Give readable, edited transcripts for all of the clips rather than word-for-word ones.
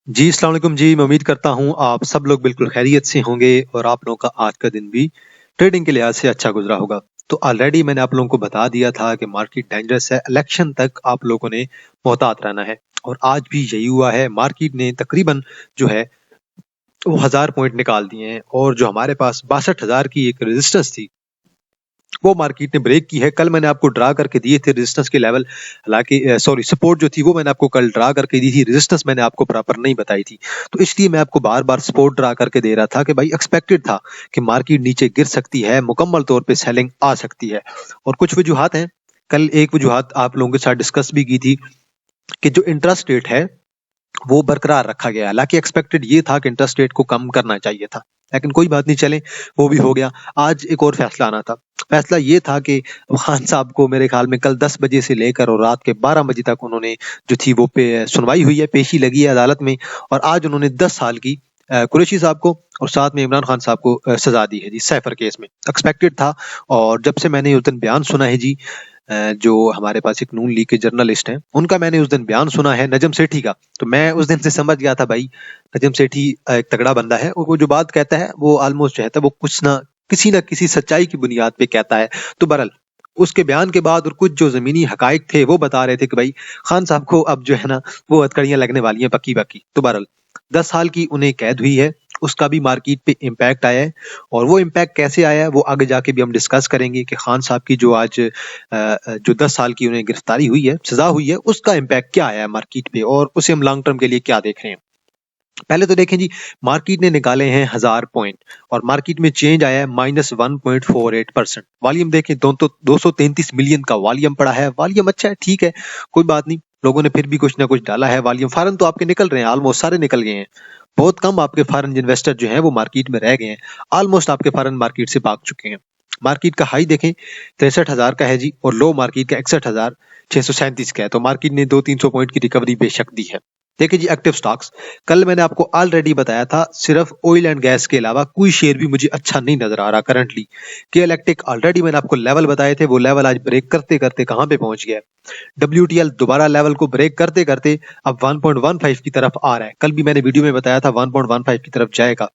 जी, अस्सलाम वालेकुम जी। मैं उम्मीद करता हूँ आप सब लोग बिल्कुल खैरियत से होंगे और आप लोगों का आज का दिन भी ट्रेडिंग के लिहाज से अच्छा गुज़रा होगा। तो ऑलरेडी मैंने आप लोगों को बता दिया था कि मार्केट डेंजरस है, इलेक्शन तक आप लोगों ने मोहतात रहना है और आज भी यही हुआ है। मार्केट ने तकरीबन जो है वो 1000 पॉइंट निकाल दिए हैं और जो हमारे पास 62,000 की एक रेजिस्टेंस थी, वो मार्केट ने ब्रेक की है। कल मैंने आपको ड्रा करके दिए थे रेजिस्टेंस के लेवल, हालांकि सॉरी सपोर्ट जो थी वो मैंने आपको कल ड्रा करके दी थी, रेजिस्टेंस मैंने आपको प्रॉपर नहीं बताई थी। तो इसलिए मैं आपको बार बार सपोर्ट ड्रा करके दे रहा था कि भाई एक्सपेक्टेड था कि मार्केट नीचे गिर सकती है, मुकम्मल तौर पे सेलिंग आ सकती है। और कुछ वजूहात हैं, कल एक वजूहात आप लोगों के साथ डिस्कस भी की थी कि जो इंटरेस्ट रेट है वो बरकरार रखा गया। हालांकि एक्सपेक्टेड ये था कि इंटरेस्ट रेट को कम करना चाहिए था, लेकिन कोई बात नहीं, चले वो भी हो गया। आज एक और फैसला आना था। फैसला ये था कि खान साहब को मेरे ख्याल में कल 10 बजे से लेकर और रात के 12 बजे तक उन्होंने जो थी वो सुनवाई हुई है, पेशी लगी है अदालत में। और आज उन्होंने 10 साल की कुरैशी साहब को और साथ में इमरान खान साहब को सजा दी है जी, सैफर केस में। एक्सपेक्टेड था। और जब से मैंने उस दिन बयान सुना है जी, जो हमारे पास एक नून लीग के जर्नलिस्ट हैं, उनका मैंने उस दिन बयान सुना है नजम सेठी का, तो मैं उस दिन से समझ गया था भाई नजम सेठी एक तगड़ा बंदा है और वो जो बात कहता है वो ऑलमोस्ट जो है वो कुछ ना किसी सच्चाई की बुनियाद पे कहता है। तो बहरहाल उसके बयान के बाद और कुछ जो जमीनी हकाइक थे वो बता रहे थे कि भाई खान साहब को अब जो है ना वो हथकड़ियां लगने वाली हैं पक्की पक्की। तो बहरहाल 10 साल की उन्हें कैद हुई है, उसका भी मार्केट पे इम्पैक्ट आया है। और वो इम्पैक्ट कैसे आया है वो आगे जाके भी हम डिस्कस करेंगे कि खान साहब की जो आज जो 10 साल की उन्हें गिरफ्तारी हुई है, सजा हुई है, उसका इम्पैक्ट क्या आया है मार्केट पे और उसे हम लॉन्ग टर्म के लिए क्या देख रहे हैं। पहले तो देखें जी, मार्केट ने निकाले हैं 1000 पॉइंट और मार्केट में चेंज आया है -1.48%। वॉल्यूम देखें, 233 मिलियन का वॉल्यूम पड़ा है। वॉल्यूम अच्छा है, ठीक है, कोई बात नहीं। लोगों ने फिर भी कुछ ना कुछ डाला है। वॉल्यूम फॉरन तो आपके निकल रहे हैं, ऑलमोस्ट सारे निकल गए हैं। बहुत कम आपके फॉरेन इन्वेस्टर जो हैं वो मार्केट में रह गए हैं। ऑलमोस्ट आपके फॉरेन मार्केट से भाग चुके हैं। मार्केट का हाई देखें 63,000 का है जी और लो मार्केट का 61,637 का है। तो मार्केट ने 200-300 पॉइंट की रिकवरी बेशक दी है। देखिए जी, एक्टिव स्टॉक्स, कल मैंने आपको ऑलरेडी बताया था सिर्फ ऑयल एंड गैस के अलावा कोई शेयर भी मुझे अच्छा नहीं नजर आ रहा करंटली। के इलेक्ट्रिक ऑलरेडी मैंने आपको लेवल बताए थे, वो लेवल आज ब्रेक करते करते कहां पे पहुंच गया है। WTL दोबारा लेवल को ब्रेक करते करते अब 1.15 की तरफ आ रहा है। कल भी मैंने वीडियो में बताया था 1.15 की तरफ जाएगा।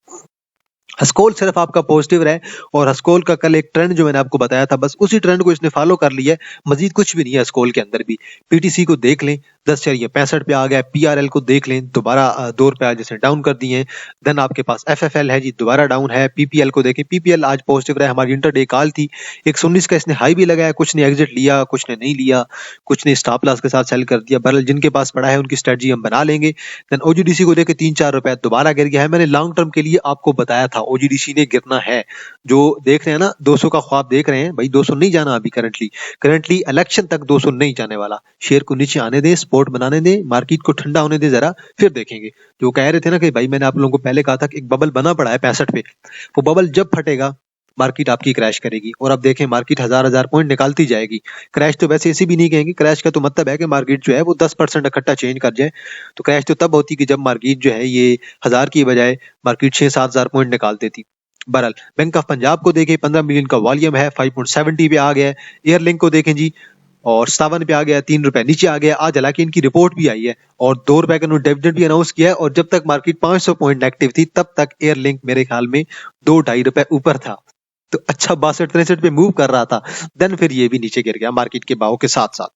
हस्कोल सिर्फ आपका पॉजिटिव रहे और हस्कोल का कल एक ट्रेंड जो मैंने आपको बताया था, बस उसी ट्रेंड को इसने फॉलो कर लिया है। मजीद कुछ भी नहीं है हस्कोल के अंदर भी। पीटीसी को देख लें, 10.65 पे आ गया। पीआरएल को देख लें, दोबारा 2 रुपए जैसे डाउन कर दिए हैं। देन आपके पास एफएफएल है जी, दोबारा डाउन है। पीपीएल को देखें, पीपीएल आज पॉजिटिव रहा। हमारी इंटरडे कॉल थी 119 का, इसने हाई भी लगाया, कुछ ने एग्जिट लिया, कुछ ने नहीं लिया, कुछ ने स्टॉप लॉस के साथ सेल कर दिया। बहरहाल जिनके पास पड़ा है उनकी स्ट्रेटजी हम बना लेंगे। देन ओजीडीसी को देखे 3-4 रुपए दोबारा गिर गया है। मैंने लॉन्ग टर्म के लिए आपको बताया था ओजीडीसी ने गिरना है। जो देख रहे हैं ना 200 का ख्वाब देख रहे हैं, भाई 200 नहीं जाना अभी। करंटली इलेक्शन तक 200 नहीं जाने वाला। शेयर को नीचे आने दें, सपोर्ट बनाने दें, मार्केट को ठंडा होने दें जरा, फिर देखेंगे। जो कह रहे थे ना कि भाई मैंने आप लोगों को पहले कहा था कि एक बबल बना पड़ा है 65 पे, वो बबल जब फटेगा मार्केट आपकी क्रैश करेगी। और अब देखें मार्केट 1000 पॉइंट निकालती जाएगी। क्रैश तो वैसे ऐसी भी नहीं कहेंगे, क्रैश का तो मतलब है कि मार्केट जो है वो 10% इकट्ठा चेंज कर जाए। तो क्रैश तो तब होती कि जब मार्केट जो है ये 1000 की बजाय मार्केट 6-7 हजार पॉइंट निकाल देती। बहरहाल बैंक ऑफ पंजाब को देखें, 15 मिलियन का वॉल्यूम है, 5.70 पे आ गया है। एयरलिंक को देखें जी, और 57 पे आ गया, 3 रुपए नीचे आ गया। आज हालांकि इनकी रिपोर्ट भी आई है और 2 रुपए का उन्होंने डिविडेंड भी अनाउंस किया है। और जब तक मार्केट 500 पॉइंट नेगेटिव थी तब तक एयरलिंक मेरे ख्याल में 2-2.5 रुपए ऊपर था। तो अच्छा 62-63 पे मूव कर रहा था। देन फिर ये भी नीचे गिर गया मार्केट के भाव के साथ साथ।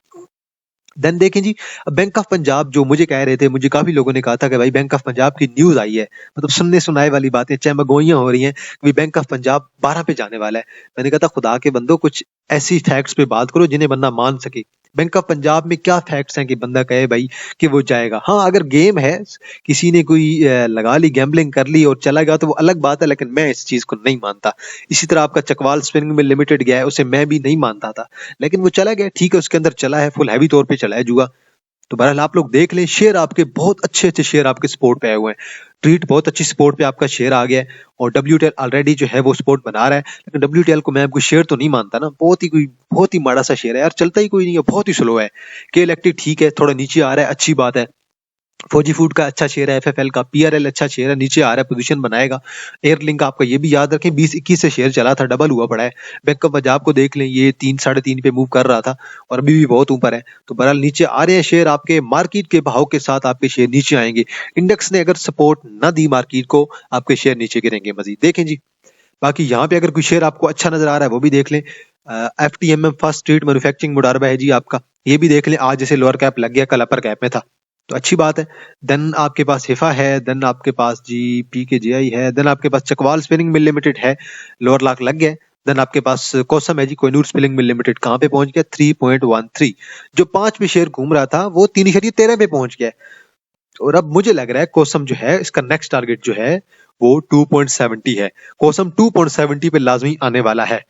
देन देखें जी, बैंक ऑफ पंजाब जो मुझे कह रहे थे, मुझे काफी लोगों ने कहा था कि भाई बैंक ऑफ पंजाब की न्यूज आई है, मतलब सुनने सुनाए वाली बातें, चमगोइयां हो रही हैं कि बैंक ऑफ पंजाब 12 पे जाने वाला है। मैंने कहा था खुदा के बंदो कुछ ऐसी फैक्ट्स पे बात करो जिन्हें बंदा मान सके। बैंक ऑफ पंजाब में क्या फैक्ट्स हैं कि बंदा कहे भाई कि वो जाएगा। हाँ, अगर गेम है, किसी ने कोई लगा ली, गैम्बलिंग कर ली और चला गया तो वो अलग बात है, लेकिन मैं इस चीज को नहीं मानता। इसी तरह आपका चकवाल स्पिनिंग में लिमिटेड गया है, उसे मैं भी नहीं मानता था, लेकिन वो चला गया, ठीक है, उसके अंदर चला है, फुल हैवी तौर पे चला है जुआ। तो बहरहाल आप लोग देख लें, शेयर आपके बहुत अच्छे अच्छे शेयर आपके सपोर्ट पे आए हुए हैं। ट्रीट बहुत अच्छी सपोर्ट पे आपका शेयर आ गया है और WTL ऑलरेडी जो है वो सपोर्ट बना रहा है। लेकिन WTL को मैं आपको शेयर तो नहीं मानता ना, बहुत ही माड़ा सा शेयर है यार, चलता ही कोई नहीं है, बहुत ही स्लो है। के इलेक्ट्रिक ठीक है, थोड़ा नीचे आ रहा है, अच्छी बात है। फौजी फूड का अच्छा शेयर है, एफएफएल का, पीआरएल अच्छा शेयर है, नीचे आ रहा है, पोजीशन बनाएगा। एयरलिंक आपका ये भी याद रखें 20-21 से शेयर चला था, डबल हुआ पड़ा है। बैंक ऑफ पंजाब को देख लें, ये 3-3.5 पे मूव कर रहा था और अभी भी बहुत ऊपर है। तो बहरहाल नीचे आ रहे हैं शेयर, आपके मार्केट के भाव के साथ आपके शेयर नीचे आएंगे। इंडेक्स ने अगर सपोर्ट न दी मार्केट को, आपके शेयर नीचे गिरेंगे मजीद। देखें जी, बाकी यहाँ पे अगर कोई शेयर आपको अच्छा नजर आ रहा है वो भी देख लें। एफटीएमएम फर्स्ट स्ट्रीट मैन्युफैक्चरिंग मुडारबा है जी आपका, ये भी देख लें। आज जैसे लोअर कैप लग गया, कल अपर कैप में था, तो अच्छी बात है। देन आपके पास हिफा है, देन आपके पास जी पीकेजीआई है, देन आपके पास चकवाल स्पिनिंग मिल लिमिटेड है, लोअर लाख लग गया। देन आपके पास कोसम है जी, कोहिनूर स्पिनिंग मिल लिमिटेड कहाँ पे पहुंच गया 3.13। जो 5 में शेयर घूम रहा था वो 3.13 पे पहुंच गया। और अब मुझे लग रहा है कोसम जो है, इसका नेक्स्ट टारगेट जो है वो 2.70 है। कोसम 2.70 पे लाजमी आने वाला है।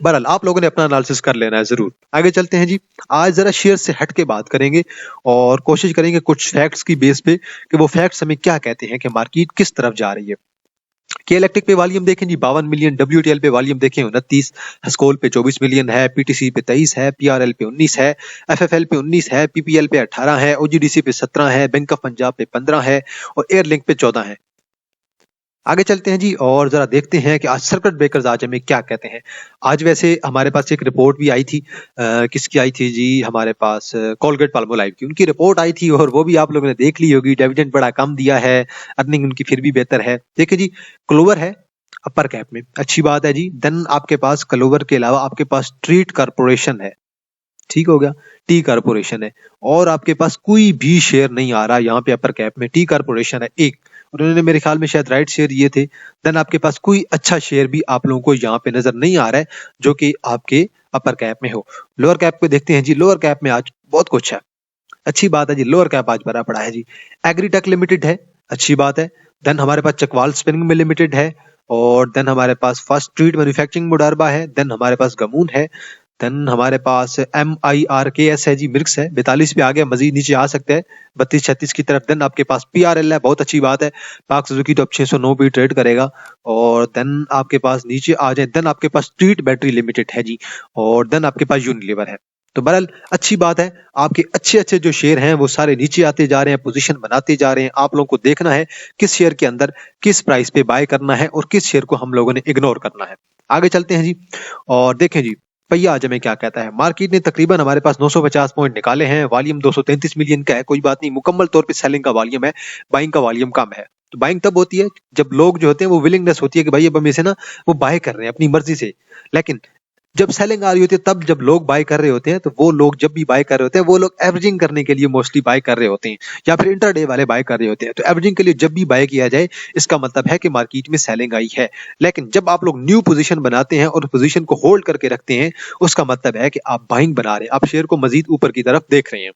बहरहाल आप लोगों ने अपना एनालिसिस कर लेना है जरूर। आगे चलते हैं जी, आज जरा शेयर से हट के बात करेंगे और कोशिश करेंगे कुछ फैक्ट्स की बेस पे कि वो फैक्ट्स हमें क्या कहते हैं कि मार्केट किस तरफ जा रही है। के इलेक्ट्रिक पे वॉल्यूम देखें जी 52 मिलियन, डब्ल्यूटीएल पे वॉल्यूम देखें 29, हस्कोल पे 24 मिलियन है, पीटीसी पे 23 है, पीआरएल पे 19 है, एफएफएल पे 19 है, पीपीएल पे 18 है, ओजीडीसी पे 17 है, बैंक ऑफ पंजाब पे 15 है और एयरलिंक पे 14 है। आगे चलते हैं जी और जरा देखते हैं कि आज सर्किट ब्रेकर्स आज हमें क्या कहते हैं। आज वैसे हमारे पास एक रिपोर्ट भी आई थी, किसकी आई थी जी, हमारे पास कोलगेट पाल्मोलाइव की, उनकी रिपोर्ट आई थी और वो भी आप लोगों ने देख ली होगी। डिविडेंड बड़ा कम दिया है, अर्निंग उनकी फिर भी बेहतर है। देखिए जी, क्लोवर है अपर कैप में, अच्छी बात है जी। देन आपके पास क्लोवर के अलावा आपके पास ट्रीट कारपोरेशन है, ठीक हो गया, टी कारपोरेशन है। और आपके पास कोई भी शेयर नहीं आ रहा यहाँ पे अपर कैप में, टी कारपोरेशन है एक, और उन्होंने मेरे ख्याल में शायद राइट शेयर ये थे। देन आपके पास कोई अच्छा शेयर भी आप लोगों को यहाँ पे नजर नहीं आ रहा है जो कि आपके अपर कैप में हो। लोअर कैप को देखते हैं जी, लोअर कैप में आज बहुत कुछ है, अच्छी बात है जी। लोअर कैप आज भरा पड़ा है जी। एग्रीटेक लिमिटेड है, अच्छी बात है। देन हमारे पास चकवाल स्पिनिंग मिल लिमिटेड है, और देन हमारे पास फर्स्ट स्ट्रीट मैन्युफैक्चरिंग मुडारबा है, देन हमारे पास गमून है, देन हमारे पास MIRKS है जी, मिर्क्स है, 42 पे आ गया, मजीद नीचे आ सकता है 32-36 की तरफ। देन आपके पास PRL है, बहुत अच्छी बात है। पाक सुजुकी तो अब 609 पे ट्रेड करेगा। और देन आपके पास नीचे आ जाए, देन आपके पास स्ट्रीट बैटरी लिमिटेड है जी, और देन आपके पास यूनिलीवर है। तो बहरहाल अच्छी बात है, आपके अच्छे अच्छे जो शेयर हैं वो सारे नीचे आते जा रहे हैं, पोजीशन बनाते जा रहे हैं। आप लोगों को देखना है किस शेयर के अंदर किस प्राइस पे बाय करना है और किस शेयर को हम लोगों ने इग्नोर करना है। आगे चलते हैं जी और देखें जी, पहिया आज हमें क्या कहता है। मार्केट ने तकरीबन हमारे पास 950 पॉइंट निकाले हैं, वॉल्यूम 233 मिलियन का है, कोई बात नहीं, मुकम्मल तौर पे सेलिंग का वॉल्यूम है, बाइंग का वॉल्यूम कम है। तो बाइंग तब होती है जब लोग जो होते हैं वो विलिंगनेस होती है कि भाई अब हम इसे ना वो बाय कर रहे हैं अपनी मर्जी से। लेकिन जब सेलिंग आ रही होती है, तब जब लोग बाय कर रहे होते हैं, तो वो लोग जब भी बाय कर रहे होते हैं वो लोग एवरेजिंग करने के लिए मोस्टली बाय कर रहे होते हैं, या फिर इंटरडे वाले बाय कर रहे होते हैं। तो एवरेजिंग के लिए जब भी बाय किया जाए, इसका मतलब है कि मार्केट में सेलिंग आई है। लेकिन जब आप लोग न्यू पोजीशन बनाते हैं और पोजीशन को होल्ड करके रखते हैं, उसका मतलब है कि आप बाइंग बना रहे हैं, आप शेयर को मजीद ऊपर की तरफ देख रहे हैं।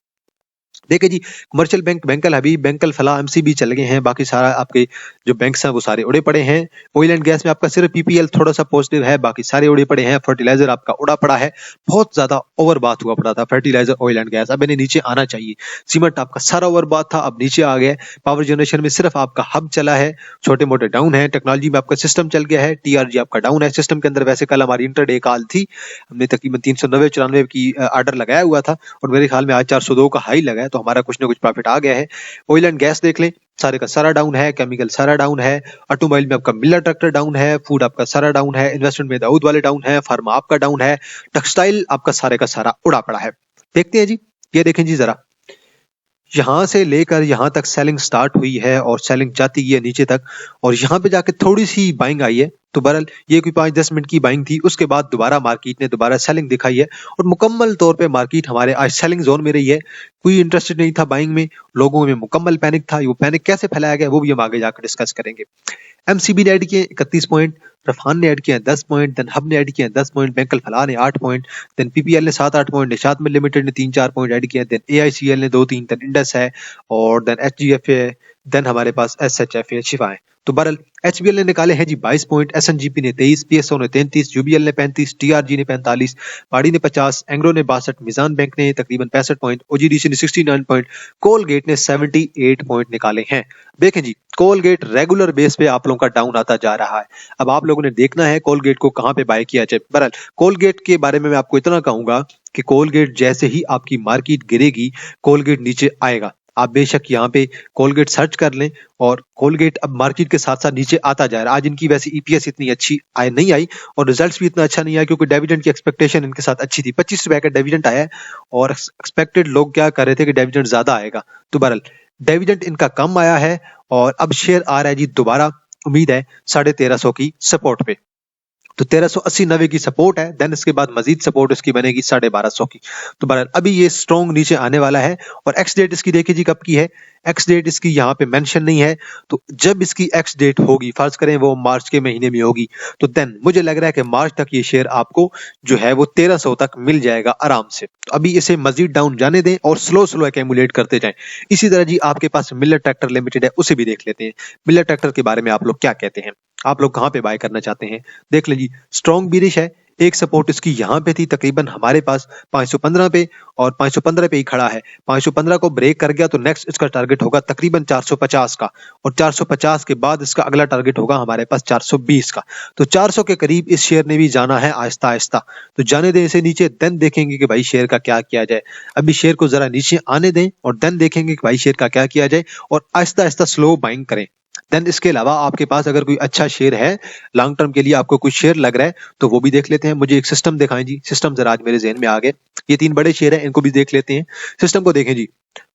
देखिए जी, कमर्शियल बैंक, बैंकल हबीब, बैंकल फला, एमसीबी चल गए हैं, बाकी सारा आपके जो बैंक्स हैं वो सारे उड़े पड़े हैं। ऑयल एंड गैस में आपका सिर्फ पीपीएल थोड़ा सा पॉजिटिव है, बाकी सारे उड़े पड़े हैं। फर्टिलाइजर आपका उड़ा पड़ा है, बहुत ज्यादा ओवर बात हुआ पड़ा था फर्टिलाइजर, ऑयल एंड गैस, अब इन्हें नीचे आना चाहिए। सीमेंट आपका सारा ओवर बात था, अब नीचे आ गया। पावर जनरेशन में सिर्फ आपका हब चला है, छोटे मोटे डाउन है। टेक्नोलॉजी में आपका सिस्टम चल गया है, टीआरजी आपका डाउन है सिस्टम के अंदर। वैसे कल हमारी इंटरडे कॉल थी, हमने तकरीबन 390-94 की ऑर्डर लगाया हुआ था और मेरे ख्याल में आज 402 का हाई लगा है, तो हमारा कुछ ना कुछ प्रॉफिट आ गया है। ऑयल एंड गैस देख लें, सारे का सारा डाउन है, केमिकल सारा डाउन है, ऑटोमोबाइल में आपका मिलर ट्रैक्टर डाउन है, फूड आपका सारा डाउन है, इन्वेस्टमेंट में दाऊद वाले डाउन है, फार्मा आपका डाउन है, टेक्सटाइल आपका सारे का सारा उड़ा पड़ा है। देखते हैं जी, ये देखें जी जरा, यहां से लेकर यहां तक सेलिंग स्टार्ट हुई है और सेलिंग जाती गई है नीचे तक, और यहां पे जाके थोड़ी सी बाइंग आई है। तो बहरहाल ये कोई 5-10 मिनट की बाइंग थी, उसके बाद दोबारा मार्केट ने दोबारा सेलिंग दिखाई है और मुकम्मल तौर पे मार्केट हमारे आज सेलिंग जोन में रही है। कोई इंटरेस्टेड नहीं था बाइंग में, लोगों में मुकम्मल पैनिक था। वो पैनिक कैसे फैलाया गया वो भी हम आगे जाकर डिस्कस करेंगे। एमसीबी ने ऐड किए 31 पॉइंट, रफान ने ऐड किया 10 पॉइंट, देन हब ने ऐड किया 10 पॉइंट, बैंकल फलाह ने 8 पॉइंट, देन पीपीएल ने 7-8 पॉइंट, निशात मिल लिमिटेड ने 3-4 पॉइंट ऐड किया, देन एआईसीएल ने 2-3, देन इंडस है, और देन एचजीएफए है, देन हमारे पास एसएचएफए शिफा है। तो बहरहाल एचबीएल ने निकाले हैं जी 22 पॉइंट, एसएनजीपी ने 23, पीएसओ ने 33, यूबीएल ने 35, टीआरजी ने 45, पाड़ी ने 50, एंग्रो ने 62, मिजान बैंक ने तकरीबन 65 पॉइंट, ओजीडीसी ने 69 पॉइंट, कोलगेट ने 78 पॉइंट निकाले हैं। देखें जी, कोलगेट रेगुलर बेस पे आप लोगों का डाउन आता जा रहा है। अब आप लोगों ने देखना है कोलगेट को कहां पे बाय किया जाए। बहरहाल कोलगेट के बारे में मैं आपको इतना कहूंगा कि कोलगेट जैसे ही आपकी मार्केट गिरेगी, कोलगेट नीचे आएगा। आप बेशक यहाँ पे कोलगेट सर्च कर लें, और कोलगेट अब मार्केट के साथ साथ नीचे आता जा रहा है। आज इनकी वैसे ईपीएस इतनी अच्छी नहीं आई और रिजल्ट्स भी इतना अच्छा नहीं आया, क्योंकि डिविडेंड की एक्सपेक्टेशन इनके साथ अच्छी थी। 25 रुपए का डिविडेंड आया है और एक्सपेक्टेड लोग क्या कर रहे थे कि डिविडेंड ज्यादा आएगा, तो बहरहाल डिविडेंड इनका कम आया है और अब शेयर आ रहा है जी दोबारा, उम्मीद है 1350 की सपोर्ट पे। तो 1380-90 की सपोर्ट है, देन इसके बाद मजीद सपोर्ट इसकी बनेगी 1250 की। तो बहरहाल अभी ये स्ट्रॉन्ग नीचे आने वाला है। और एक्स डेट इसकी देखिए जी कब की है, एक्स डेट इसकी यहाँ पे मेंशन नहीं है, तो जब इसकी एक्स डेट होगी, फर्ज करें वो मार्च के महीने में होगी, तो देन मुझे लग रहा है कि मार्च तक ये शेयर आपको जो है वो 1300 तक मिल जाएगा आराम से। तो अभी इसे मजीद डाउन जाने दें और स्लो स्लो एक्यूमुलेट करते जाएं। इसी तरह जी आपके पास मिलर ट्रैक्टर लिमिटेड है, उसे भी देख लेते हैं। मिलर ट्रैक्टर के बारे में आप लोग क्या कहते हैं, आप लोग कहाँ पे बाय करना चाहते हैं, देख लीजिए। स्ट्रॉन्ग बीरिश है, एक सपोर्ट इसकी यहाँ पे थी तकरीबन हमारे पास 515 पे, और 515 पे ही खड़ा है। 515 को ब्रेक कर गया तो नेक्स्ट इसका टारगेट होगा तकरीबन 450 का, और 450 के बाद इसका अगला टारगेट होगा हमारे पास 420 का। तो 400 के करीब इस शेयर ने भी जाना है आहिस्ता आहिस्ता। तो जाने दें इसे नीचे, देन देखेंगे कि भाई शेयर का क्या किया जाए। अभी शेयर को जरा नीचे आने दें और देन देखेंगे कि भाई शेयर का क्या किया जाए, और आहिस्ता आहिस्ता स्लो बाइंग करें। देन इसके अलावा आपके पास अगर कोई अच्छा शेयर है लॉन्ग टर्म के लिए, आपको कुछ शेयर लग रहा है, तो वो भी देख लेते हैं। मुझे एक सिस्टम दिखाएं जी, सिस्टम जरा आज मेरे जहन में आ गए। ये 3 बड़े शेयर हैं, इनको भी देख लेते हैं। सिस्टम को देखें जी,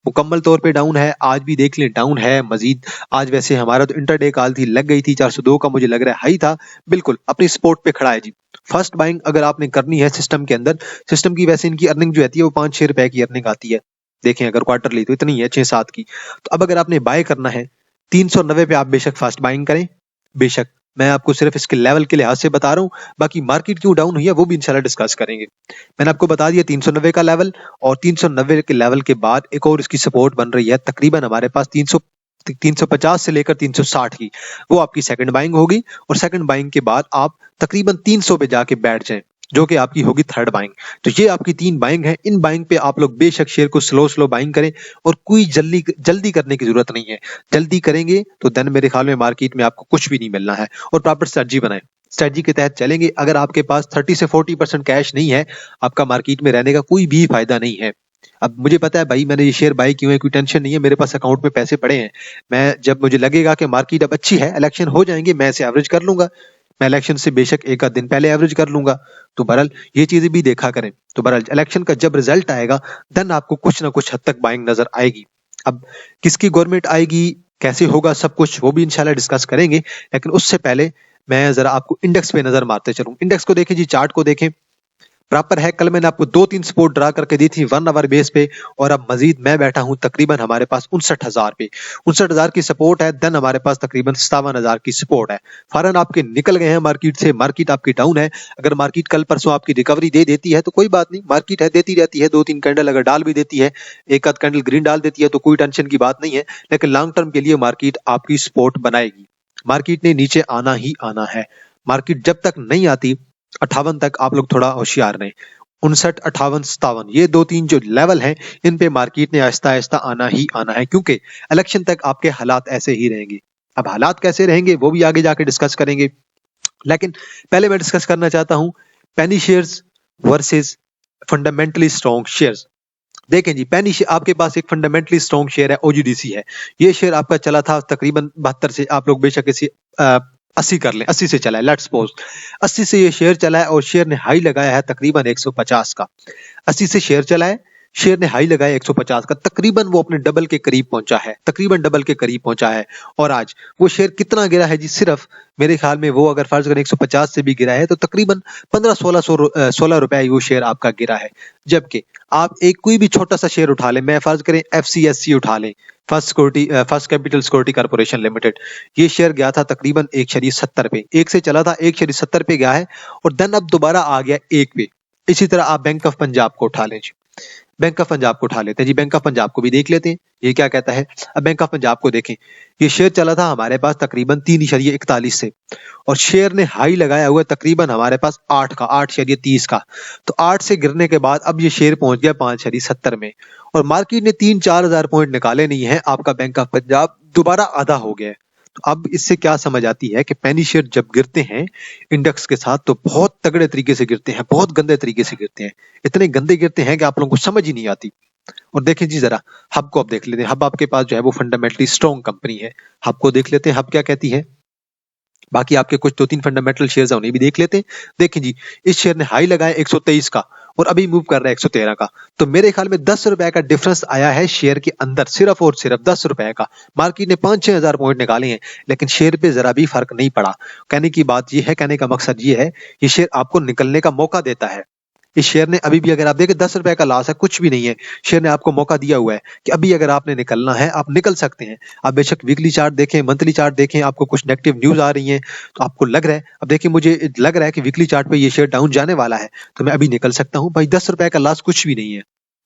मुकम्मल तौर पे डाउन है, आज भी देख लें डाउन है मजीद। आज वैसे हमारा तो इंटरडे कॉल थी, लग गई थी 402 का, मुझे लग रहा है हाई था, बिल्कुल अपनी सपोर्ट पे खड़ा है जी। फर्स्ट बाइंग अगर आपने करनी है सिस्टम के अंदर, सिस्टम की वैसे इनकी अर्निंग जो रहती है वो 5-6 रुपए की अर्निंग आती है। देखें अगर क्वार्टरली तो इतनी है 6-7 की। तो अब अगर आपने बाय करना है 390 पे, आप बेशक फास्ट बाइंग करें। बेशक मैं आपको सिर्फ इसके लेवल के लिहाज से बता रहा हूं, बाकी मार्केट क्यों डाउन हुई है वो भी इंशाल्लाह डिस्कस करेंगे। मैंने आपको बता दिया 390 का लेवल, और 390 के लेवल के बाद एक और इसकी सपोर्ट बन रही है तकरीबन हमारे पास 350 से लेकर 360 की, वो आपकी सेकंड बाइंग होगी। और सेकंड बाइंग के बाद आप तकरीबन 300 पे जाके बैठ जाएं, जो कि आपकी होगी थर्ड बाइंग। तो ये आपकी 3 बाइंग है। इन बाइंग पे आप लोग बेशक शेयर को स्लो स्लो बाइंग करें, और कोई जल्दी करने की जरूरत नहीं है। जल्दी करेंगे तो देन मेरे ख्याल में मार्केट में आपको कुछ भी नहीं मिलना है। और प्रॉपर स्ट्रेटजी बनाएं, स्ट्रेटजी के तहत चलेंगे। अगर आपके पास 30 से 40% कैश नहीं है, आपका मार्केट में रहने का कोई भी फायदा नहीं है। अब मुझे पता है भाई मैंने ये शेयर बाय किए हैं, कोई टेंशन नहीं है, मेरे पास अकाउंट में पैसे पड़े हैं। मैं जब मुझे लगेगा कि मार्केट अब अच्छी है, इलेक्शन हो जाएंगे, मैं इसे एवरेज कर लूंगा। मैं इलेक्शन से बेशक एक आध दिन पहले एवरेज कर लूंगा। तो बहरहाल ये चीजें भी देखा करें। तो बहरहाल इलेक्शन का जब रिजल्ट आएगा, देन आपको कुछ ना कुछ हद तक बाइंग नजर आएगी। अब किसकी गवर्नमेंट आएगी, कैसे होगा सब कुछ, वो भी इंशाल्लाह डिस्कस करेंगे। लेकिन उससे पहले मैं जरा आपको इंडेक्स पे नजर मारते चलूं। इंडेक्स को देखें जी, चार्ट को देखें, प्रॉपर है। कल मैंने आपको 2-3 सपोर्ट ड्रा करके दी थी 1 आवर बेस पे, और अब मजीद मैं बैठा हूं तकरीबन हमारे पास 59,000 पे। 59,000 की सपोर्ट है, देन हमारे पास तकरीबन 57,000 की सपोर्ट है। फौरन आपके निकल गए हैं मार्केट से, मार्केट आपकी डाउन है। अगर मार्केट कल परसों आपकी रिकवरी दे देती है तो कोई बात नहीं, मार्केट है देती रहती है। 2-3 कैंडल अगर डाल भी देती है, एक आध कैंडल ग्रीन डाल देती है, तो कोई टेंशन की बात नहीं है। लेकिन लॉन्ग टर्म के लिए मार्केट आपकी सपोर्ट बनाएगी। मार्केट ने नीचे आना ही आना है। मार्केट जब तक नहीं आती 58 तक, आप लोग थोड़ा होशियार रहें। 59, 58, 57, ये 2-3 जो लेवल हैं, इन पे मार्केट ने आहिस्ता आहिस्ता आना ही आना है, क्योंकि इलेक्शन तक आपके हालात ऐसे ही रहेंगे। अब हालात कैसे रहेंगे वो भी आगे जाके डिस्कस करेंगे। लेकिन पहले मैं डिस्कस करना चाहता हूं penny shares versus fundamentally strong shares. देखें जी, पेनी शेयर आपके पास एक फंडामेंटली स्ट्रॉन्ग शेयर है, ओजीडीसी है। ये शेयर आपका चला था तकरीबन 72 से, आप लोग बेशक इसे 80 कर लें, 80 से चला है, लेट्स सपोज 80 से ये शेयर चला है, और शेयर ने हाई लगाया है तकरीबन 150 का। 80 से शेयर चला है, शेयर ने हाई लगाया 150 का, तकरीबन वो अपने डबल के करीब पहुंचा है, तकरीबन डबल के करीब पहुंचा है। और आज वो शेयर कितना गिरा है जी, सिर्फ मेरे ख्याल में वो अगर फर्ज करें 150 से भी गिरा है तो तकरीबन 15-16 रुपए वो शेयर आपका गिरा है। जबकि आप एक कोई भी छोटा सा शेयर उठा लें, मैं फर्ज करें FCSC उठा लें, first capital security corporation limited, ये शेयर गया था तकरीबन 1.70 पे, एक से चला था 1.70 पे गया है, और देन अब दोबारा आ गया 1 पे। इसी तरह आप बैंक ऑफ पंजाब को उठा लें जी, बैंक ऑफ पंजाब को उठा लेते हैं जी, बैंक ऑफ पंजाब को भी देख लेते हैं ये क्या कहता है। अब बैंक ऑफ पंजाब को देखें, ये शेयर चला था हमारे पास तकरीबन 3.41 से, और शेयर ने हाई लगाया हुआ तकरीबन हमारे पास 8.30 का। तो 8 से गिरने के बाद अब ये शेयर पहुंच गया 5.70 में, और मार्केट ने 3-4 हजार पॉइंट निकाले नहीं है, आपका बैंक ऑफ पंजाब दोबारा आधा हो गया है। तो अब इससे क्या समझ आती है कि पेनी शेयर जब गिरते हैं इंडेक्स के साथ तो बहुत तगड़े तरीके से गिरते हैं, बहुत गंदे तरीके से गिरते हैं, इतने गंदे गिरते हैं कि आप लोगों को समझ ही नहीं आती। और देखें जी जरा हब को अब देख लेते हैं। हब आपके पास जो है वो फंडामेंटली स्ट्रॉन्ग कंपनी है। हब को देख लेते हैं, हब क्या कहती है। बाकी आपके कुछ 2-3 फंडामेंटल शेयर्स हैं, उन्हें भी देख लेते हैं। देखें जी, इस शेयर ने हाई लगाया 123 का और अभी मूव कर रहा है 113 का। तो मेरे ख्याल में 10 रुपए का डिफरेंस आया है शेयर के अंदर, सिर्फ और सिर्फ 10 रुपए का। मार्केट ने 5-6 हजार पॉइंट निकाले हैं, लेकिन शेयर पे जरा भी फर्क नहीं पड़ा। कहने की बात यह है, कहने का मकसद ये है, ये शेयर आपको निकलने का मौका देता है। इस शेयर ने अभी भी, अगर आप देखें, 10 रुपए का लॉस है, कुछ भी नहीं है। शेयर ने आपको मौका दिया हुआ है कि अभी अगर आपने निकलना है आप निकल सकते हैं। आप बेशक वीकली चार्ट देखें, मंथली चार्ट देखें, आपको कुछ नेगेटिव न्यूज आ रही हैं तो आपको लग रहा है, अब देखिए मुझे लग रहा है कि वीकली चार्ट पे ये शेयर डाउन जाने वाला है, तो मैं अभी निकल सकता हूं भाई। 10 रुपए का लॉस कुछ भी नहीं है।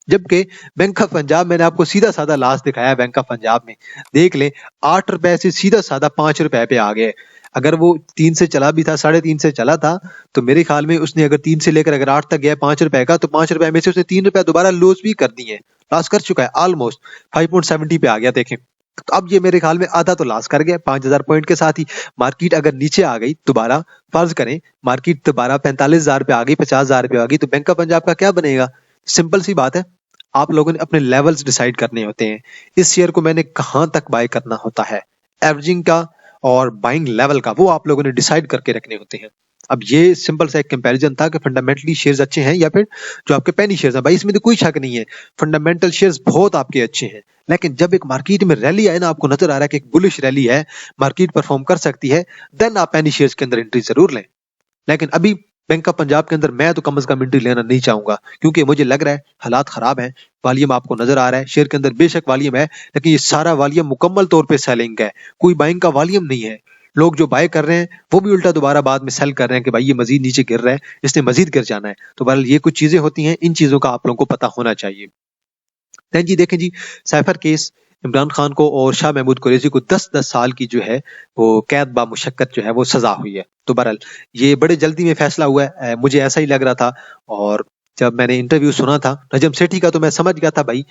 जबकि बैंक ऑफ पंजाब, मैंने आपको सीधा साधा लॉस दिखाया बैंक ऑफ पंजाब में, देख लें 8 रुपए से सीधा साधा 5 रुपए पे आ गए। अगर वो 3 से चला भी था, 3.5 से चला था, तो मेरे ख्याल में उसने अगर 3 से लेकर अगर 8 तक गया 5 रुपए का, तो 5 रुपए में से उसने 3 रुपए दोबारा लॉस भी कर दिए, लॉस कर चुका है। ऑलमोस्ट 5.70 पे आ गया देखें। तो अब ये मेरे ख्याल में आधा तो लॉस कर गया 5000 पॉइंट के साथ ही। मार्केट अगर नीचे आ गई दोबारा, फर्ज करें मार्केट दोबारा 45,000 पे आ गई, 50,000 पे आ गई, तो बैंक ऑफ पंजाब का क्या बनेगा? सिंपल सी बात है, आप लोगों ने अपने लेवल्स डिसाइड करने होते हैं। इस शेयर को मैंने कहां तक बाय करना होता है, एवरेजिंग का और बाइंग लेवल का, वो आप लोगों ने डिसाइड करके रखने होते हैं। अब ये सिंपल सा एक कंपैरिजन था कि फंडामेंटली शेयर्स अच्छे हैं या फिर जो आपके पेनी शेयर्स हैं। भाई इसमें तो कोई शक नहीं है, फंडामेंटल शेयर्स बहुत आपके अच्छे हैं, लेकिन जब एक मार्केट में रैली आए ना, आपको नजर आ रहा है कि एक बुलिश रैली है, मार्केट परफॉर्म कर सकती है, देन आप पेनी शेयर्स के अंदर एंट्री जरूर लें। लेकिन अभी बैंक ऑफ पंजाब के अंदर मैं तो कम से कम एंट्री लेना नहीं चाहूंगा, क्योंकि मुझे लग रहा है हालात खराब हैं। वॉल्यूम आपको नजर आ रहा है शेयर के अंदर, बेशक वॉल्यूम है, लेकिन ये सारा वॉल्यूम मुकम्मल तौर पे सेलिंग है, कोई बाइंग का वॉल्यूम नहीं है। लोग जो बाय कर रहे हैं वो भी उल्टा दोबारा बाद में सेल कर रहे हैं कि भाई ये मजीद नीचे गिर रहा है, इसने मजीद गिर जाना है। तो बहरहाल ये कुछ चीजें होती हैं, इन चीजों का आप लोगों को पता होना चाहिए। देन जी देखें जी, साइफर केस, इमरान खान को और शाह महमूद कुरैशी को 10-10 साल की जो है वो कैद बा मुशक्कत जो है वो सजा हुई है। तो बहरहाल ये बड़े जल्दी में फैसला हुआ है, मुझे ऐसा ही लग रहा था। और जब मैंने इंटरव्यू सुना था नजम सेठी का, तो मैं समझ गया था भाई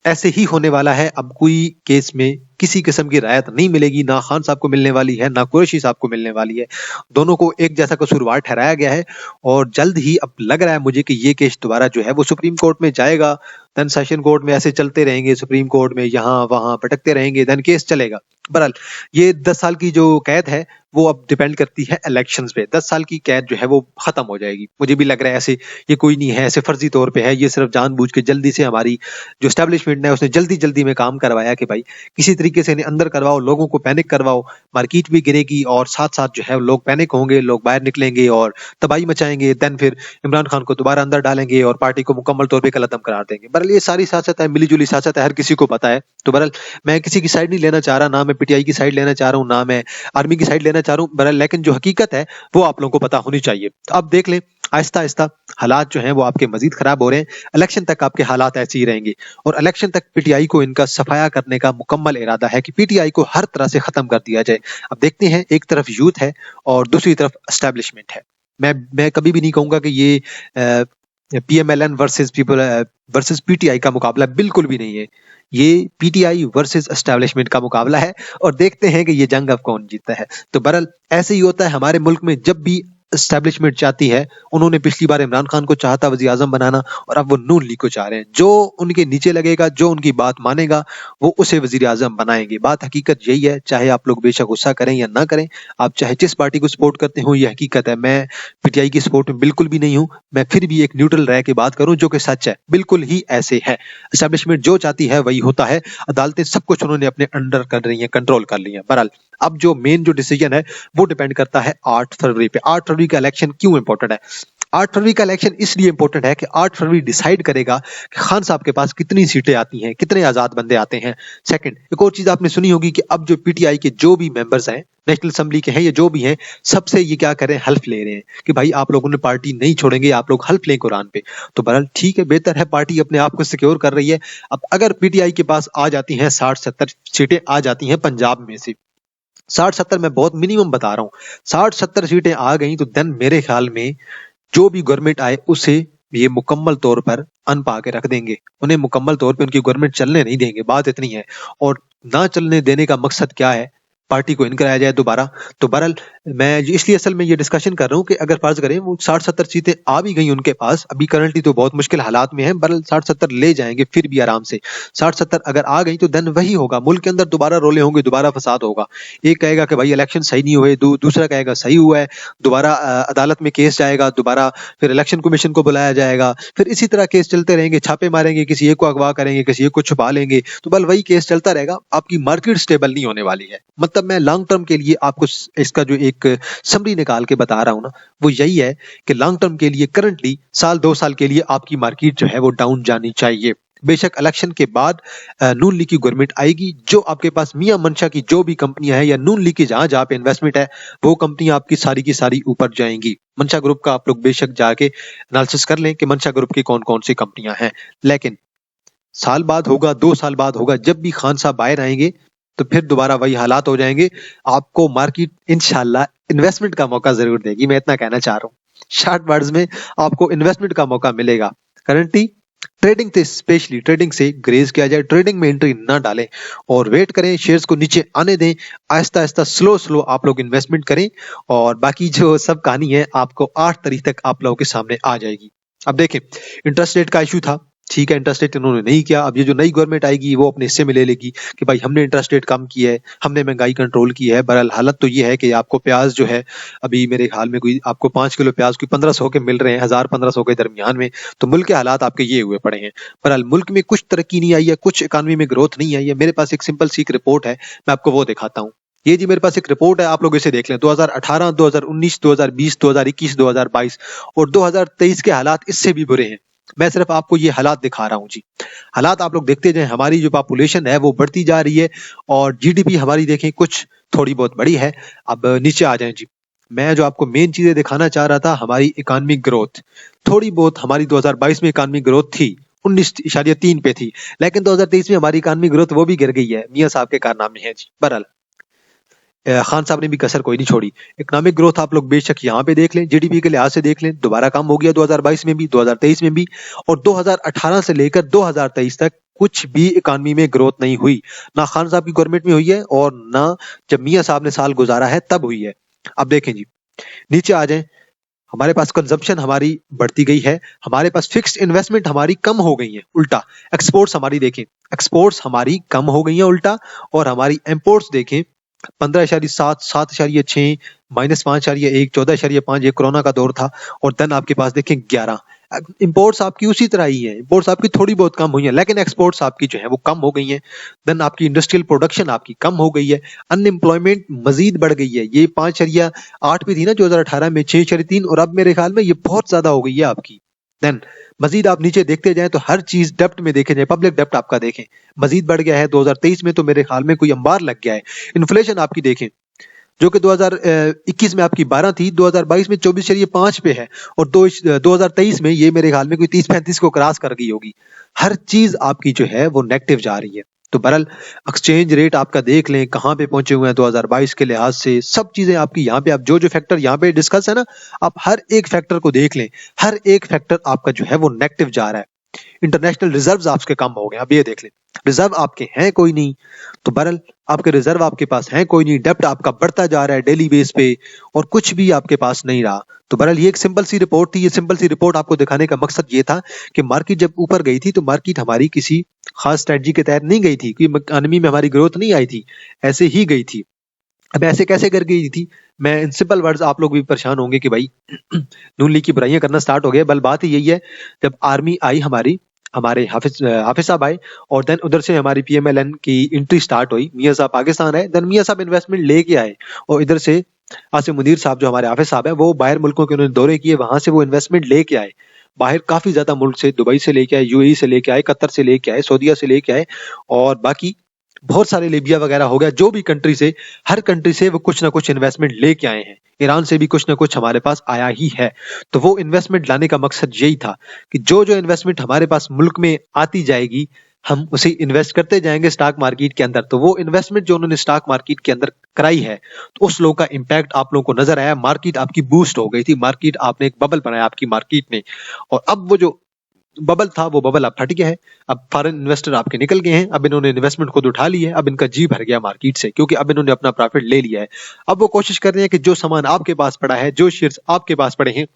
ऐसे ही होने वाला है। अब कोई केस में किसी किस्म की रायत नहीं मिलेगी, ना खान साहब को मिलने वाली है, ना कुरैशी साहब को मिलने वाली है। दोनों को एक जैसा कसूरवार ठहराया गया है और जल्द ही अब लग रहा है मुझे कि ये केस दोबारा जो है वो सुप्रीम कोर्ट में जाएगा। देन सेशन कोर्ट में ऐसे चलते रहेंगे, सुप्रीम कोर्ट में यहाँ वहां भटकते रहेंगे, देन केस चलेगा। बहरहाल ये 10 साल की जो कैद है वो अब डिपेंड करती है इलेक्शंस पे। 10 साल की कैद जो है वो खत्म हो जाएगी, मुझे भी लग रहा है। ऐसे ये कोई नहीं है, ऐसे फर्जी तौर पे है, ये सिर्फ जानबूझ के जल्दी से हमारी जो एस्टेब्लिशमेंट है उसने जल्दी जल्दी में काम करवाया कि भाई किसी तरीके से इन्हें अंदर करवाओ, लोगों को पैनिक करवाओ, मार्केट भी गिरेगी और साथ साथ जो है लोग पैनिक होंगे, लोग बाहर निकलेंगे और तबाही मचाएंगे। देन फिर इमरान खान को दोबारा अंदर डालेंगे और पार्टी को मुकम्मल तौर पर कलअदम करार देंगे। बहरहाल ये सारी सियासत है, मिली जुली सियासत है, हर किसी को पता है। तो बहरहाल मैं किसी की साइड नहीं लेना चाह रहा, ना मैं पीटीआई की साइड लेना चाह रहा हूँ, ना मैं आर्मी की साइड लेना चाह रहा हूँ। बहरहाल लेकिन जो हकीकत है वो आप लोगों को पता होनी चाहिए। तो अब देख लें आहिस्ता आहिस्ता हालात जो हैं वो आपके मजीद खराब हो रहे हैं। इलेक्शन तक आपके हालात ऐसे ही रहेंगे और इलेक्शन तक पीटीआई को इनका सफाया करने का मुकम्मल इरादा है कि पीटीआई को हर तरह से खत्म कर दिया जाए। अब देखते हैं, एक तरफ यूथ है और दूसरी तरफ एस्टेब्लिशमेंट है। मैं कभी भी नहीं कहूंगा कि ये PMLN versus people versus PTI का मुकाबला, बिल्कुल भी नहीं है। ये पीटीआई वर्सेस एस्टेब्लिशमेंट का मुकाबला है और देखते हैं कि ये जंग अब कौन जीतता है। तो बहरहाल ऐसे ही होता है हमारे मुल्क में, जब भी एस्टेब्लिशमेंट चाहती है, उन्होंने पिछली बार इमरान खान को चाहा था वज़ीर आज़म बनाना और अब वो नून लीग को चाह रहे हैं। जो उनके नीचे लगेगा, जो उनकी बात मानेगा, वो उसे वज़ीर आज़म बनाएंगे। बात हकीकत यही है, चाहे आप लोग बेशक गुस्सा करें या ना करें, आप चाहे जिस पार्टी को सपोर्ट करते हो, ये हकीकत है। मैं पीटीआई की सपोर्ट में बिल्कुल भी नहीं हूं, मैं फिर भी एक न्यूट्रल रह के बात करूं जो कि सच है, बिल्कुल ही ऐसे है। एस्टेब्लिशमेंट जो चाहती है वही होता है, अदालतें सब कुछ उन्होंने अपने अंडर कर रही हैं, कंट्रोल कर ली हैं। बहरहाल अब जो मेन जो डिसीजन है वो डिपेंड करता है 8 फरवरी पे। 8 फरवरी का इलेक्शन क्यों इंपॉर्टेंट है? 8 फरवरी का इलेक्शन इसलिए इंपॉर्टेंट है कि 8 फरवरी डिसाइड करेगा कि खान साहब के पास कितनी सीटें आती हैं, कितने आजाद बंदे आते हैं। सेकंड, एक और चीज आपने सुनी होगी कि अब जो पीटीआई के जो भी मेंबर्स हैं, नेशनल असेंबली के हैं या जो भी हैं, सबसे ये क्या कर रहे हैं, हल्फ ले रहे हैं कि भाई आप लोगों ने पार्टी नहीं छोड़ेंगे, आप लोग हल्फ लें कुरान पे। तो बहरहाल ठीक है, बेहतर है, पार्टी अपने आप को सिक्योर कर रही है। अब अगर पीटीआई के पास आ जाती हैं 60-70 सीटें आ जाती हैं पंजाब में से, 60-70 मैं बहुत मिनिमम बता रहा हूँ, 60-70 सीटें आ गई तो देन मेरे ख्याल में जो भी गवर्नमेंट आए उसे ये मुकम्मल तौर पर अनपा के रख देंगे, उन्हें मुकम्मल तौर पे उनकी गवर्नमेंट चलने नहीं देंगे। बात इतनी है। और ना चलने देने का मकसद क्या है पार्टी को इन कराया जाए दोबारा। तो बहरहाल मैं इसलिए असल में ये डिस्कशन कर रहा हूँ कि अगर फर्ज करें वो 60-70 सीटें आ भी गई उनके पास, अभी करंटली तो बहुत मुश्किल हालात में है, बहरहाल 60-70 ले जाएंगे फिर भी आराम से। 60-70 अगर आ गई तो देन वही होगा, मुल्क के अंदर दोबारा रोले होंगे, दोबारा फसाद होगा। एक कहेगा कि भाई इलेक्शन सही नहीं हुए, दूसरा कहेगा सही हुआ है, दोबारा अदालत में केस जाएगा, दोबारा फिर इलेक्शन कमीशन को बुलाया जाएगा, फिर इसी तरह केस चलते रहेंगे, छापे मारेंगे, किसी एक को अगवा करेंगे, किसी एक को छुपा लेंगे, तो बल वही केस चलता रहेगा। आपकी मार्केट स्टेबल नहीं होने वाली है। मतलब मैं लॉन्ग टर्म के लिए आपको इसका जो एक समरी निकाल के बता रहा हूं ना, वो यही है कि लॉन्ग टर्म के लिए करंटली साल 2 साल के लिए आपकी मार्केट जो है वो डाउन जानी चाहिए। बेशक इलेक्शन के बाद नून लीग की गवर्नमेंट आएगी, जो आपके पास मियां मंशा की जो भी कंपनियां हैं या नून लीग की जहां जहां पे इन्वेस्टमेंट है, वो कंपनियां आपकी सारी की सारी ऊपर जाएंगी। मंशा ग्रुप का आप लोग बेशक जाके एनालिसिस कर लें कि मंशा ग्रुप की कौन कौन सी कंपनियां हैं। लेकिन साल बाद होगा, 2 साल बाद होगा, जब भी खान साहब बाहर आएंगे तो फिर दोबारा वही हालात हो जाएंगे। आपको मार्केट इंशाल्लाह इन्वेस्टमेंट का मौका जरूर देगी, मैं इतना कहना चाह रहा हूँ। शॉर्ट वर्ड्स में आपको इन्वेस्टमेंट का मौका मिलेगा। करंटली ट्रेडिंग से, स्पेशली ट्रेडिंग से ग्रेज किया जाए, ट्रेडिंग में एंट्री ना डालें और वेट करें, शेयर्स को नीचे आने दें, आहिस्ता आहिस्ता स्लो स्लो आप लोग इन्वेस्टमेंट करें, और बाकी जो सब कहानी है आपको 8 तारीख तक आप लोगों के सामने आ जाएगी। अब देखें, इंटरेस्ट रेट का इशू था, ठीक है, इंटरेस्ट रेट इन्होंने नहीं किया। अब ये जो नई गवर्नमेंट आएगी वो अपने हिस्से में ले लेगी कि भाई हमने इंटरेस्ट रेट कम किया है, हमने महंगाई कंट्रोल की है। बहरहाल हालत तो ये है कि आपको प्याज जो है अभी मेरे ख्याल में कोई आपको 5 किलो प्याज कोई 1500 के मिल रहे हैं, 1000-1500 के दरमियान में। तो मुल्क के हालात आपके ये हुए पड़े हैं। बहरहाल मुल्क में कुछ तरक्की नहीं आई है, कुछ इकानमी में ग्रोथ नहीं आई है। मेरे पास एक सिंपल सी रिपोर्ट है, मैं आपको वो दिखाता हूँ। ये जी मेरे पास एक रिपोर्ट है, आप लोग इसे देख लें। 2018, 2019, 2020, 2021, 2022 और 2023 के हालात इससे भी बुरे हैं। मैं सिर्फ आपको ये हालात दिखा रहा हूँ जी। हालात आप लोग देखते जाएं, हमारी जो पॉपुलेशन है वो बढ़ती जा रही है और जीडीपी हमारी देखें कुछ थोड़ी बहुत बड़ी है। अब नीचे आ जाएं जी। मैं जो आपको मेन चीजें दिखाना चाह रहा था, हमारी इकानमिक ग्रोथ थोड़ी बहुत हमारी 2022 में इकानमिक ग्रोथ थी, 19.3 पे थी, लेकिन 2023 में हमारी इकानमिक ग्रोथ वो भी गिर गई है, मियां साहब के कारनामे हैं जी। बहरहाल खान साहब ने भी कसर कोई नहीं छोड़ी। इकोनॉमिक ग्रोथ आप लोग बेशक यहाँ पे देख लें, जीडीपी के लिहाज से देख लें, दोबारा कम हो गया 2022 में भी, 2023 में भी, और 2018 से लेकर 2023 तक कुछ भी इकानमी में ग्रोथ नहीं हुई। ना खान साहब की गवर्नमेंट में हुई है और ना जब मियां साहब ने साल गुजारा है तब हुई है। अब देखें जी, नीचे आ जाएं। हमारे पास कंजम्पशन हमारी बढ़ती गई है, हमारे पास फिक्स्ड इन्वेस्टमेंट हमारी कम हो गई है उल्टा। एक्सपोर्ट्स हमारी देखें, एक्सपोर्ट्स हमारी कम हो गई है उल्टा, और हमारी इंपोर्ट्स देखें 15.7, 7.6, -5.1, 14.5, ये कोरोना का दौर था, और देन आपके पास देखें 11। इंपोर्ट्स आपकी उसी तरह ही है, इंपोर्ट्स आपकी थोड़ी बहुत कम हुई है, लेकिन एक्सपोर्ट्स आपकी जो है वो कम हो गई है। देन आपकी इंडस्ट्रियल प्रोडक्शन आपकी कम हो गई है, अनएम्प्लॉयमेंट मजीद बढ़ गई है। ये 5.8 पे थी ना 2018 में, 6.3, और अब मेरे ख्याल में ये बहुत ज्यादा हो गई है आपकी। देन मजीद आप नीचे देखते जाएं तो हर चीज डेप्ट में देखे जाए, पब्लिक डेप्ट आपका देखें मजीद बढ़ गया है। 2023 में तो मेरे ख्याल में कोई अंबार लग गया है। इन्फ्लेशन आपकी देखें जो कि 2021 में आपकी 12 थी, 2022 में 24.5 पे है, और 2023 में ये मेरे ख्याल में कोई 30-35 को क्रॉस कर गई होगी। हर चीज आपकी जो है वो नेगेटिव जा रही है। तो बहरहाल एक्सचेंज रेट आपका देख लें कहाँ पे पहुंचे हुए हैं 2022 के लिहाज से, सब चीजें आपकी यहाँ पे, आप जो जो फैक्टर यहाँ पे डिस्कस है ना, आप हर एक फैक्टर को देख लें, हर एक फैक्टर आपका जो है वो नेगेटिव जा रहा है। इंटरनेशनल रिजर्व्स आपके कम हो गए, अब ये देख लें, रिजर्व आपके हैं कोई नहीं। तो बहरहाल आपके रिजर्व आपके पास हैं कोई नहीं, डेप्ट आपका बढ़ता जा रहा है डेली बेस पे, और कुछ भी आपके पास नहीं रहा। तो बहरहाल ये एक सिंपल सी रिपोर्ट थी। ये सिंपल सी रिपोर्ट आपको दिखाने का मकसद ये था कि मार्केट जब ऊपर गई थी तो मार्केट हमारी किसी खास स्ट्रेटजी के तहत नहीं गई थी, क्योंकि इकोनॉमी में हमारी ग्रोथ नहीं आई थी, ऐसे ही गई थी। अब ऐसे कैसे कर गई थी, मैं इन सिंपल वर्ड्स, आप लोग भी परेशान होंगे कि भाई नून लीग की बुराइयां करना स्टार्ट हो गया। बल बात यही है, जब आर्मी आई हमारे हाफिज साहब आए, और देन उधर से हमारी पीएमएलएन की एंट्री स्टार्ट हुई, मियां साहब पाकिस्तान आए, देन मियां साहब इन्वेस्टमेंट लेके आए, और इधर से आसिम मुनीर साहब जो हमारे हाफिज साहब है वो बाहर मुल्कों के उन्होंने दौरे किए, वहां से वो इन्वेस्टमेंट लेके आए। बाहर काफी ज्यादा मुल्क से, दुबई से लेके आए, यूएई से लेके आए, कतर से लेके आए, सऊदीया से लेके आए, और बाकी बहुत सारे, लीबिया वगैरह हो गया, जो भी कंट्री से, हर कंट्री से वो कुछ ना कुछ इन्वेस्टमेंट लेके आए हैं। ईरान से भी कुछ ना कुछ हमारे पास आया ही है। तो वो इन्वेस्टमेंट लाने का मकसद यही था कि जो जो इन्वेस्टमेंट हमारे पास मुल्क में आती जाएगी हम उसे इन्वेस्ट करते जाएंगे स्टॉक मार्केट के अंदर। तो वो इन्वेस्टमेंट जो उन्होंने स्टॉक मार्केट के अंदर कराई है, तो उस लोगों का इंपैक्ट आप लोगों को नजर आया। मार्केट आपकी बूस्ट हो गई थी, मार्केट आपने एक बबल बनाया आपकी मार्केट ने, और अब वो जो बबल था वो बबल अब फट गया है। अब फॉरेन इन्वेस्टर आपके निकल गए हैं, अब इन्होंने इन्वेस्टमेंट खुद उठा ली है, अब इनका जी भर गया मार्केट से, क्योंकि अब इन्होंने अपना प्रॉफिट ले लिया है। अब वो कोशिश कर रहे हैं कि जो सामान आपके पास पड़ा है, जो शेयर्स आपके पास पड़े हैं,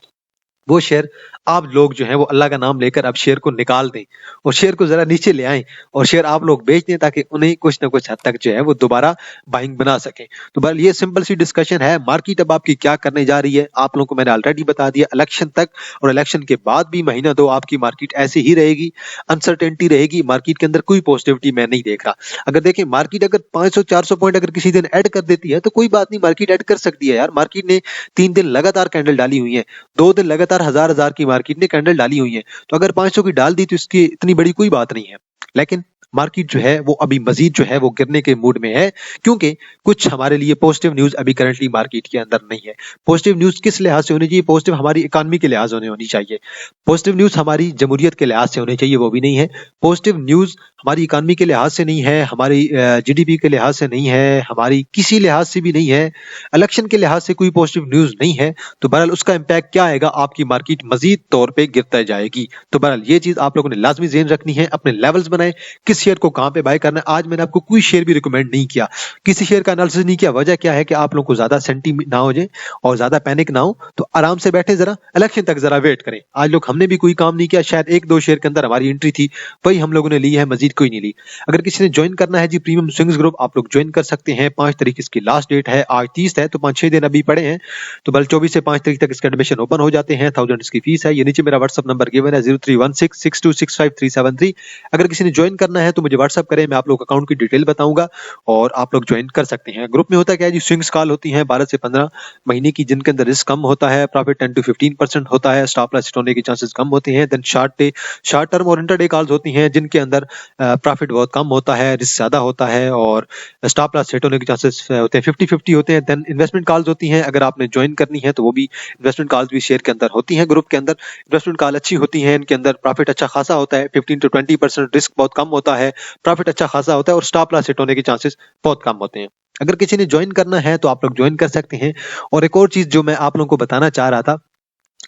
वो शेयर आप लोग जो है वो अल्लाह का नाम लेकर अब शेयर को निकाल दें और शेयर को जरा नीचे ले आएं और शेयर आप लोग बेच दें, ताकि उन्हें कुछ ना कुछ हद तक जो है वो दोबारा बाइंग बना सकें। तो बहरहाल ये सिंपल सी डिस्कशन है। मार्केट अब आपकी क्या करने जा रही है आप लोगों को मैंने ऑलरेडी बता दिया, इलेक्शन तक और इलेक्शन के बाद भी महीना दो आपकी मार्केट ऐसे ही रहेगी, अनसर्टेनिटी रहेगी, मार्केट के अंदर कोई पॉजिटिविटी मैं नहीं देख रहा। अगर देखें मार्केट अगर 500-400 पॉइंट अगर किसी दिन ऐड कर देती है तो कोई बात नहीं, मार्केट ऐड कर सकती है यार। मार्केट ने 3 दिन लगातार कैंडल डाली हुई है, 2 दिन लगातार हजार की मार्केट ने कैंडल डाली हुई है, तो अगर 500 की डाल दी तो इसकी इतनी बड़ी कोई बात नहीं है। लेकिन मार्केट जो है वो अभी मजीद जो है वो गिरने के मूड में है, क्योंकि कुछ हमारे लिए पॉजिटिव न्यूज अभी करंटली मार्केट के अंदर नहीं है। पॉजिटिव न्यूज किस लिहाज से होनी चाहिए? पॉजिटिव हमारी इकोनॉमी के लिहाज होनी चाहिए, पॉजिटिव न्यूज हमारी जमहूरियत के लिहाज से होनी चाहिए, वो भी नहीं है। पॉजिटिव न्यूज हमारी इकोनॉमी के लिहाज से नहीं है, हमारी जीडीपी के लिहाज से नहीं है, हमारी किसी लिहाज से भी नहीं है, इलेक्शन के लिहाज से कोई पॉजिटिव न्यूज नहीं है। तो बहरहाल उसका इम्पैक्ट क्या आएगा? आपकी मार्केट मजीद तौर पे गिरता जाएगी। तो बहरहाल ये चीज आप लोगों ने लाजमी ज़हन रखनी है, अपने लेवल्स बनाए, किस शेयर को कहां पे बाय करना है। आज मैंने आपको कोई शेयर भी रिकमेंड नहीं किया, किसी शेयर का एनालिसिस नहीं किया। वजह क्या है कि आप लोगों को ज्यादा सेंटी ना हो जाए और ज्यादा पैनिक ना हो, तो आराम से बैठे, जरा इलेक्शन तक जरा वेट करें। आज लोग हमने भी कोई काम नहीं किया, शायद 1-2 शेयर के अंदर हमारी एंट्री थी, वही हम लोगों ने ली है, मजीद कोई नहीं ली। अगर किसी ने ज्वाइन करना है जी प्रीमियम स्विंग्स ग्रुप, आप लोग ज्वाइन कर सकते हैं। 5 तारीख इसकी लास्ट डेट है, आज 30 है, तो 5-6 दिन अभी पड़े हैं, तो बल 24 से 5 तारीख तक इसका एडमिशन ओपन हो जाते हैं। 1000 इसकी फीस है। ये नीचे मेरा व्हाट्सएप नंबर गिवन है 03166265 अगर किसी ने ज्वाइन करना है तो मुझे व्हाट्सएप करें, मैं आप लोग अकाउंट की डिटेल बताऊंगा और आप लोग ज्वाइन कर सकते हैं। ग्रुप में होता क्या है जी, स्विंग्स कॉल होती हैं 12 से 15 महीने की, जिनके अंदर रिस्क कम होता है, प्रॉफिट 10 to 15% होता है, स्टॉप लॉस हिट होने के चांसेस कम होते हैं। देन शॉर्ट टर्म और इंटरडे कॉल्स होती हैं, जिनके अंदर प्रॉफिट बहुत कम होता है, रिस्क ज्यादा होता है और स्टॉप लॉस हिट होने के चांसेस होते हैं 50-50 होते हैं। देन इन्वेस्टमेंट कॉल्स होती हैं, अगर आपने ज्वाइन करनी है तो वो भी इन्वेस्टमेंट कॉल्स भी शेयर के अंदर होती हैं। ग्रुप के अंदर इन्वेस्टमेंट कॉल अच्छी होती हैं, इनके अंदर प्रॉफिट अच्छा खासा होता है, 15 to 20%, रिस्क बहुत कम होता है, प्रॉफिट अच्छा खासा होता है और स्टॉप लॉस हिट होने के चांसेस बहुत कम होते हैं। अगर किसी ने ज्वाइन करना है तो आप लोग ज्वाइन कर सकते हैं। और एक और चीज जो मैं आप लोगों को बताना चाह रहा था,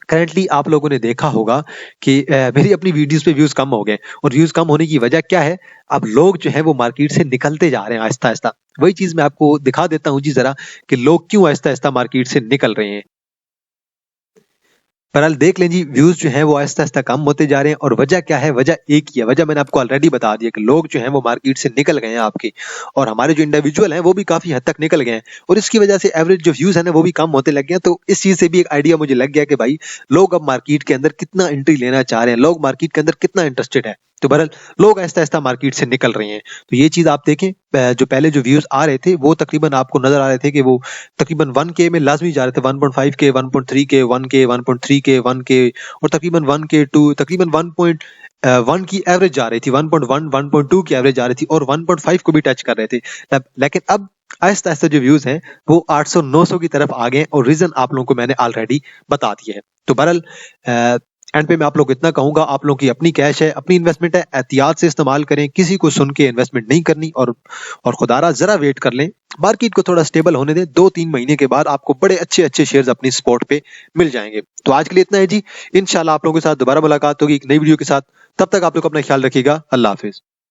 करंटली आप लोगों ने देखा होगा कि मेरी अपनी वीडियोस पे व्यूज कम हो गए, और व्यूज कम होने की वजह क्या है? अब लोग जो है वो मार्केट से निकलते जा रहे हैं आहिस्ता आहिस्ता। वही चीज मैं आपको दिखा देता हूं जी जरा, कि लोग क्यों आहिस्ता आहिस्ता मार्केट से निकल रहे हैं। बहरहाल देख लें जी, व्यूज जो है वो आहिस्ता आहिस्ता कम होते जा रहे हैं, और वजह क्या है? वजह एक ही है, वजह मैंने आपको ऑलरेडी बता दिया कि लोग जो है वो मार्केट से निकल गए हैं आपके, और हमारे जो इंडिविजुअल हैं वो भी काफी हद तक निकल गए हैं, और इसकी वजह से एवरेज जो व्यूज है ना वो भी कम होते लग गए हैं। तो इस चीज से भी एक आइडिया मुझे लग गया कि भाई लोग अब मार्केट के अंदर कितना एंट्री लेना चाह रहे हैं, लोग मार्केट के अंदर कितना इंटरेस्टेड है। तो बहरहाल लोग आहिस्ता आहिस्ता मार्केट से निकल रहे हैं। तो ये चीज आप देखें, जो पहले जो व्यूज आ रहे थे वो तकरीबन आपको नजर आ रहे थे कि वो तकरीबन 1K में लाजमी जा रहे थे, 1.5K, 1.3K, 1K, 1.3K, 1K, और तकरीबन 1K 2, तकरीबन 1.1 की एवरेज जा रही थी, 1.1, 1.2 की एवरेज जा रही थी, और 1.5 को भी टच कर रहे थे। लेकिन अब आहिस्ता आहिस्ता जो व्यूज हैं वो 800-900 की तरफ आ गए, और रीजन आप लोगों को मैंने ऑलरेडी बता दिया है। तो बहरहाल एंड पे मैं आप लोग इतना कहूंगा, आप लोगों की अपनी कैश है, अपनी इन्वेस्टमेंट है, एहतियात से इस्तेमाल करें, किसी को सुन के इन्वेस्टमेंट नहीं करनी, और खुदारा जरा वेट कर लें, मार्केट को थोड़ा स्टेबल होने दें। 2-3 महीने के बाद आपको बड़े अच्छे अच्छे शेयर्स अपनी स्पॉट पे मिल जाएंगे। तो आज के लिए इतना है जी, इंशाल्लाह आप लोगों के साथ दोबारा मुलाकात होगी एक नई वीडियो के साथ। तब तक आप लोग अपना ख्याल रखिएगा। अल्लाह हाफिज।